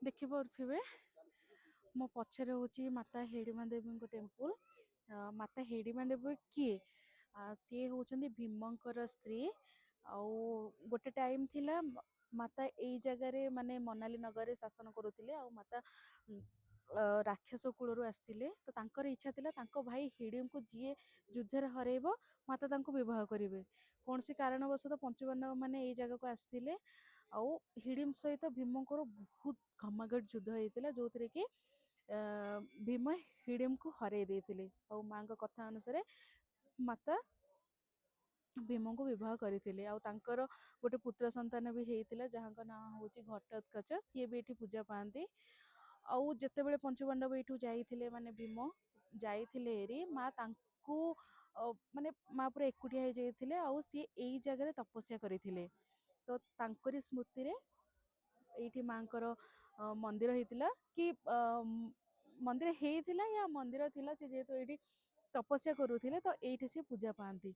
ଦେଖିପାରୁଥିବେ ମୋ ପଛରେ ହେଉଛି ମାତା ହେଡ଼ିମା ଦେବୀଙ୍କ ଟେମ୍ପୁଲ। ମାତା ହେଡ଼ିମା ଦେବୀ କିଏ? ସିଏ ହେଉଛନ୍ତି ଭୀମଙ୍କର ସ୍ତ୍ରୀ। ଆଉ ଗୋଟେ ଟାଇମ୍ ଥିଲା ମାତା ଏଇ ଜାଗାରେ ମାନେ ମନାଲି ନଗରରେ ଶାସନ କରୁଥିଲେ। ଆଉ ମାତା ରାକ୍ଷସ କୂଳରୁ ଆସିଥିଲେ। ତ ତାଙ୍କର ଇଚ୍ଛା ଥିଲା ତାଙ୍କ ଭାଇ ହିଡ଼ିମ୍କୁ ଯିଏ ଯୁଦ୍ଧରେ ହରେଇବ ମାତା ତାଙ୍କୁ ବିବାହ କରିବେ। କୌଣସି କାରଣବଶତଃ ପଞ୍ଚୁପାଣ୍ଡବ ମାନେ ଏଇ ଜାଗାକୁ ଆସିଥିଲେ। ଆଉ ହିଡ଼ିମ୍ ସହିତ ଭୀମଙ୍କର ବହୁତ ଘମାଘଟ ଯୁଦ୍ଧ ହେଇଥିଲା, ଯୋଉଥିରେ କି ଭୀମ ହିଡ଼ିମ୍କୁ ହରେଇ ଦେଇଥିଲେ। ଆଉ ମାଙ୍କ କଥା ଅନୁସାରେ ମାତା ଭୀମଙ୍କୁ ବିବାହ କରିଥିଲେ। ଆଉ ତାଙ୍କର ଗୋଟେ ପୁତ୍ର ସନ୍ତାନ ବି ହେଇଥିଲା, ଯାହାଙ୍କ ନାଁ ହେଉଛି ଘଟୋତ୍କଚ। ସିଏ ବି ଏଠି ପୂଜା ପାଆନ୍ତି। ଆଉ ଯେତେବେଳେ ପଞ୍ଚୁପାଣ୍ଡବ ଏଇଠୁ ଯାଇଥିଲେ, ମାନେ ଭୀମ ଯାଇଥିଲେ ଏରି, ମା ତାଙ୍କୁ ମାନେ ମା ପୁରା ଏକୁଟିଆ ହେଇଯାଇଥିଲେ। ଆଉ ସିଏ ଏଇ ଜାଗାରେ ତପସ୍ୟା କରିଥିଲେ। ତ ତାଙ୍କରି ସ୍ମୃତିରେ ଏଇଠି ମାଙ୍କର ମନ୍ଦିର ହେଇଥିଲା, କି ମନ୍ଦିର ହେଇଥିଲା ୟା ମନ୍ଦିର ଥିଲା। ସେ ଯେହେତୁ ଏଇଠି ତପସ୍ୟା କରୁଥିଲେ, ତ ଏଇଠି ସେ ପୂଜା ପାଆନ୍ତି।